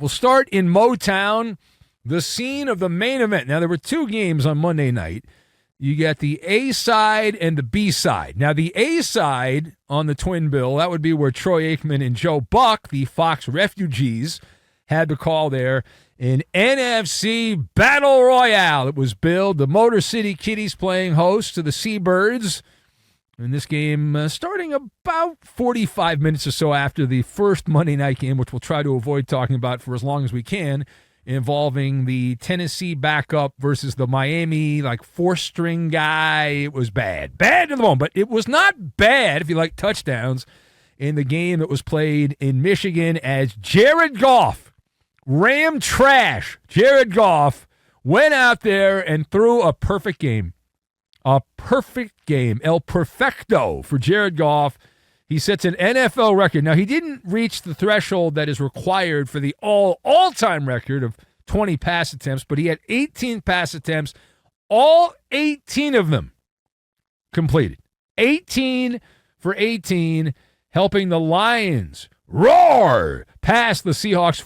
We'll start in Motown, the scene of the main event. Now, there were two games on Monday night. You got the A side and the B side. Now, the A side on the twin bill, that would be where Troy Aikman and Joe Buck, the Fox refugees, had the call there. An NFC Battle Royale. It was billed. The Motor City Kitties playing host to the Seabirds. In this game, starting about 45 minutes or so after the first Monday night game, which we'll try to avoid talking about for as long as we can, involving the Tennessee backup versus the Miami, four-string guy. It was bad. Bad to the bone, but it was not bad if you like touchdowns in the game that was played in Michigan as Jared Goff, Ram trash, Jared Goff, went out there and threw a perfect game. A perfect game. El Perfecto for Jared Goff. He sets an NFL record. Now, he didn't reach the threshold that is required for the all-time record of 20 pass attempts, but he had 18 pass attempts, all 18 of them completed. 18 for 18, helping the Lions roar past the Seahawks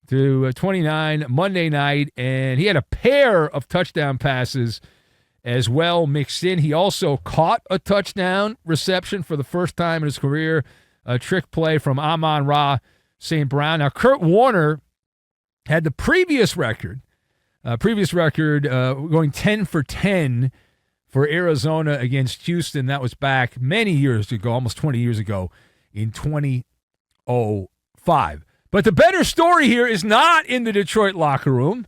42-29 Monday night, and he had a pair of touchdown passes as well mixed in. He also caught a touchdown reception for the first time in his career, a trick play from Amon-Ra St. Brown. Now, Kurt Warner had the previous record going 10 for 10 for Arizona against Houston. That was back many years ago, almost 20 years ago, in 2005. But the better story here is not in the Detroit locker room.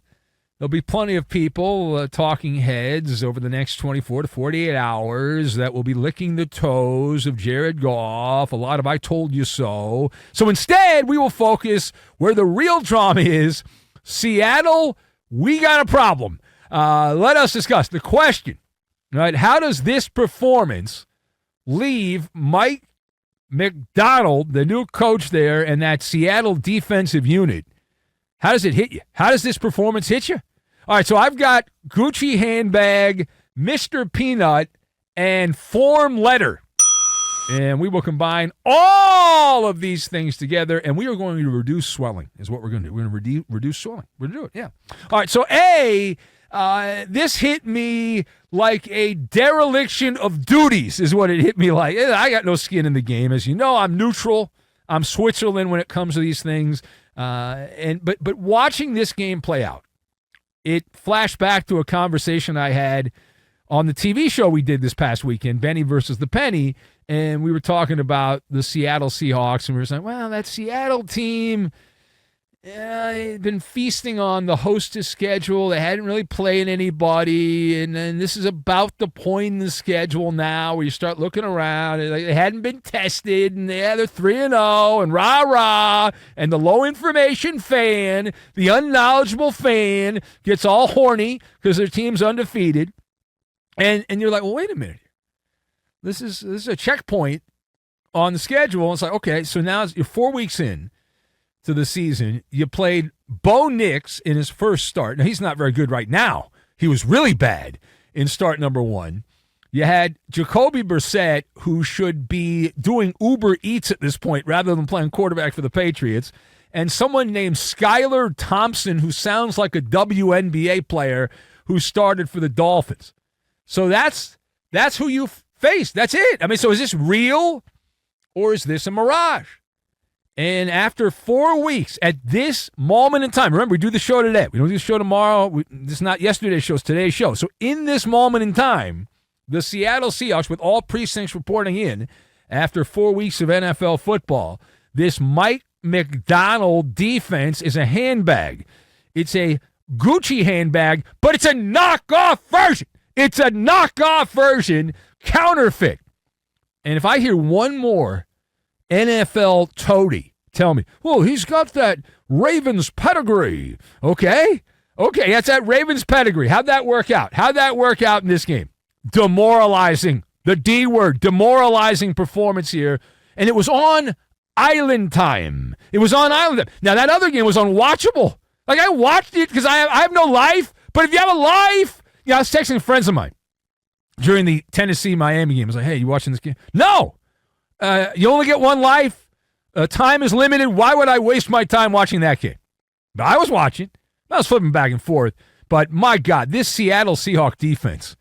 There'll be plenty of people, talking heads, over the next 24 to 48 hours that will be licking the toes of Jared Goff, a lot of I told you so. So instead, we will focus where the real drama is. Seattle, we got a problem. Let us discuss the question. Right? How does this performance leave Mike McDonald, the new coach there, and that Seattle defensive unit? How does it hit you? How does this performance hit you? All right, so I've got Gucci handbag, Mr. Peanut, and form letter. And we will combine all of these things together, and we are going to reduce swelling, is what we're going to do. We're going to reduce swelling. We're going to do it, yeah. All right, so this hit me like a dereliction of duties is what it hit me like. I got no skin in the game. As you know, I'm neutral. I'm Switzerland when it comes to these things. But watching this game play out, it flashed back to a conversation I had on the TV show we did this past weekend, Benny versus the Penny, and we were talking about the Seattle Seahawks, and we were saying, well, that Seattle team, they'd been feasting on the hostess schedule. They hadn't really played anybody, and then this is about the point in the schedule now where you start looking around, and they hadn't been tested, and they're 3-0, and rah-rah, and the low-information fan, the unknowledgeable fan, gets all horny because their team's undefeated, and you're like, well, wait a minute. This is a checkpoint on the schedule. It's like, okay, so now you're 4 weeks in to the season. You played Bo Nix in his first start. Now, he's not very good right now. He was really bad in start number one. You had Jacoby Brissett, who should be doing Uber Eats at this point rather than playing quarterback for the Patriots, and someone named Skylar Thompson, who sounds like a WNBA player who started for the Dolphins. So that's who you faced. That's it. I mean, so is this real or is this a mirage? And after 4 weeks, at this moment in time, remember, we do the show today. We don't do the show tomorrow. This is not yesterday's show. It's today's show. So in this moment in time, the Seattle Seahawks, with all precincts reporting in, after 4 weeks of NFL football, this Mike McDonald defense is a handbag. It's a Gucci handbag, but it's a knockoff version. It's a knockoff version, counterfeit. And if I hear one more NFL toady tell me, well, he's got that Ravens pedigree. Okay, that's that Ravens pedigree. How'd that work out? How'd that work out in this game? Demoralizing. The D word, demoralizing performance here. And it was on island time. It was on island time. Now, that other game was unwatchable. Like, I watched it because I have no life. But if you have a life, I was texting friends of mine during the Tennessee-Miami game. I was like, hey, you watching this game? No. You only get one life. Time is limited. Why would I waste my time watching that game? But I was watching. I was flipping back and forth. But my God, this Seattle Seahawks defense,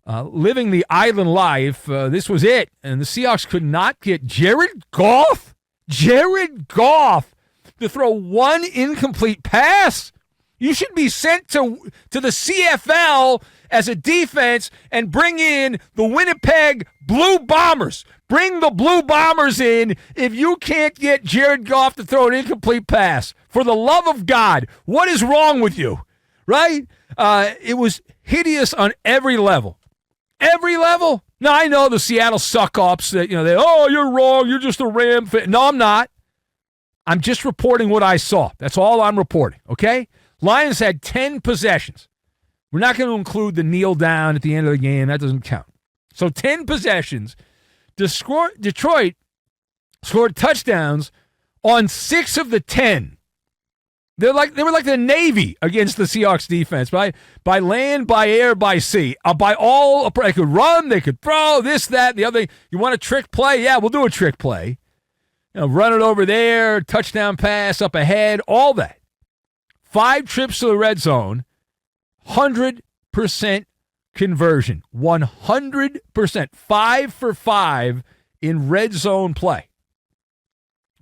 living the island life, this was it. And the Seahawks could not get Jared Goff to throw one incomplete pass. You should be sent to the CFL as a defense and bring in the Winnipeg Blue Bombers. Bring the Blue Bombers in if you can't get Jared Goff to throw an incomplete pass. For the love of God, what is wrong with you? Right? It was hideous on every level. Every level. Now, I know the Seattle suck-ups that, you're wrong, you're just a Ram fan. No, I'm not. I'm just reporting what I saw. That's all I'm reporting, okay? Lions had 10 possessions. We're not going to include the kneel down at the end of the game. That doesn't count. So 10 possessions. Detroit scored touchdowns on 6 of the 10. They were like the Navy against the Seahawks defense, by land, by air, by sea. By all, they could run, they could throw, this, that, the other. You want a trick play? Yeah, we'll do a trick play. Run it over there, touchdown pass up ahead, all that. 5 trips to the red zone, 100% conversion. 100%. 5 for 5 in red zone play.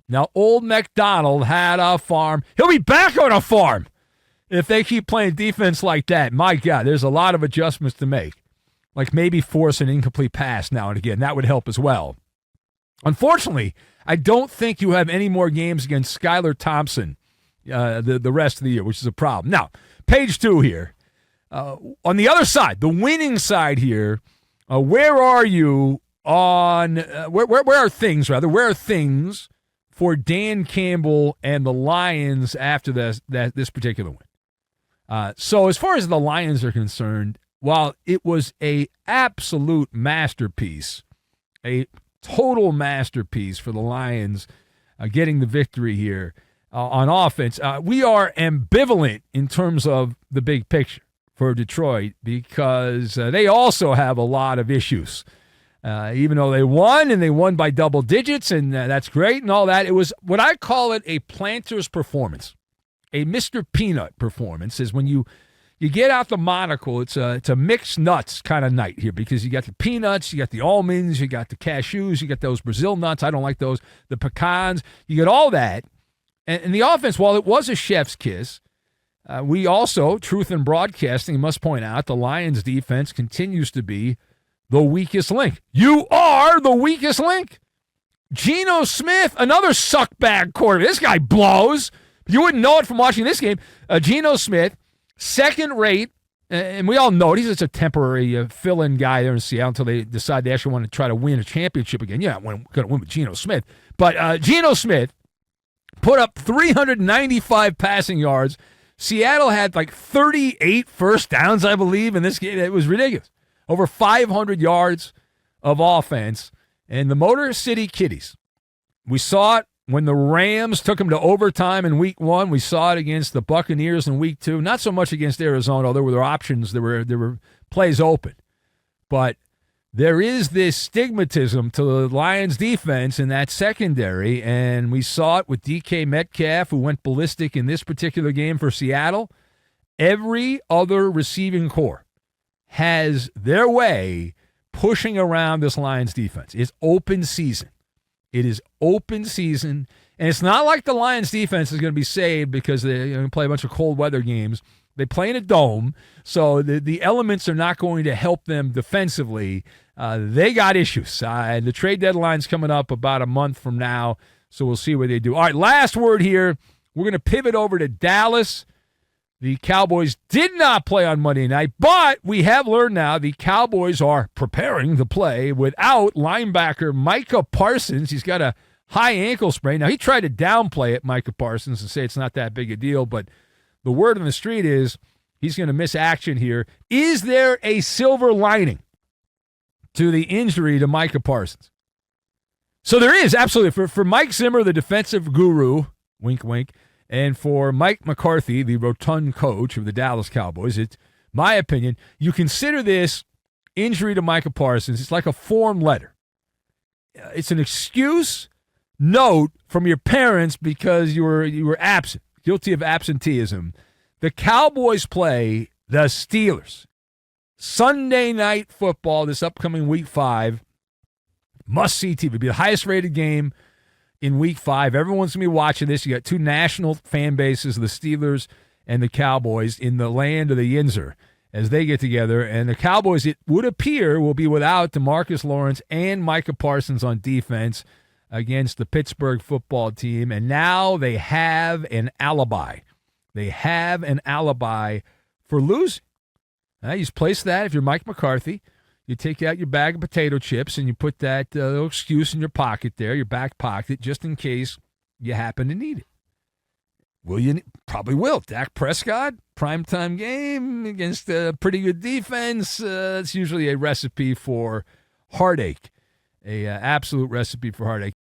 Now, old MacDonald had a farm. He'll be back on a farm if they keep playing defense like that. My God, there's a lot of adjustments to make. Like maybe force an incomplete pass now and again. That would help as well. Unfortunately, I don't think you have any more games against Skylar Thompson the rest of the year, which is a problem. Now, page 2 here. On the other side, the winning side here, where are you on where are things, rather? Where are things for Dan Campbell and the Lions after this particular win? So as far as the Lions are concerned, while it was a absolute masterpiece, a total masterpiece for the Lions getting the victory here on offense, we are ambivalent in terms of the big picture for Detroit because they also have a lot of issues. Even though they won, and they won by double digits, and that's great and all that, it was what I call it a planter's performance. A Mr. Peanut performance is when you get out the monocle, it's a mixed nuts kind of night here because you got the peanuts, you got the almonds, you got the cashews, you got those Brazil nuts. I don't like those. The pecans. You get all that. And the offense, while it was a chef's kiss, we also, truth in broadcasting, must point out the Lions defense continues to be the weakest link. You are the weakest link. Geno Smith, another suckbag quarterback. This guy blows. You wouldn't know it from watching this game. Geno Smith, second rate, and we all know it. He's just a temporary fill-in guy there in Seattle until they decide they actually want to try to win a championship again. Yeah, I'm going to win with Geno Smith. But Geno Smith put up 395 passing yards. Seattle had like 38 first downs, I believe, in this game. It was ridiculous. Over 500 yards of offense. And the Motor City Kitties, we saw it when the Rams took them to overtime in week 1. We saw it against the Buccaneers in week 2. Not so much against Arizona, although there were options. There were plays open. But there is this stigmatism to the Lions defense in that secondary, and we saw it with DK Metcalf, who went ballistic in this particular game for Seattle. Every other receiving corps has their way pushing around this Lions defense. It's open season. It is open season, and it's not like the Lions defense is going to be saved because they're going to play a bunch of cold weather games. They play in a dome, so the elements are not going to help them defensively. They got issues. The trade deadline's coming up about a month from now, so we'll see what they do. All right, last word here. We're going to pivot over to Dallas. The Cowboys did not play on Monday night, but we have learned now the Cowboys are preparing to play without linebacker Micah Parsons. He's got a high ankle sprain. Now, he tried to downplay it, Micah Parsons, and say it's not that big a deal, but the word on the street is he's going to miss action here. Is there a silver lining to the injury to Micah Parsons? So there is, absolutely. For Mike Zimmer, the defensive guru, wink, wink, and for Mike McCarthy, the rotund coach of the Dallas Cowboys, it's my opinion, you consider this injury to Micah Parsons, it's like a form letter. It's an excuse note from your parents because you were absent, guilty of absenteeism. The Cowboys play the Steelers. Sunday Night Football this upcoming Week 5. Must-see TV. It'll be the highest-rated game in Week 5. Everyone's going to be watching this. You got two national fan bases, the Steelers and the Cowboys, in the land of the Yinzer as they get together. And the Cowboys, it would appear, will be without DeMarcus Lawrence and Micah Parsons on defense against the Pittsburgh football team. And now they have an alibi. They have an alibi for losing. You just place that if you're Mike McCarthy. You take out your bag of potato chips and you put that little excuse in your pocket there, your back pocket, just in case you happen to need it. Will you? Probably will. Dak Prescott, primetime game against a pretty good defense. It's usually a recipe for heartache, a absolute recipe for heartache.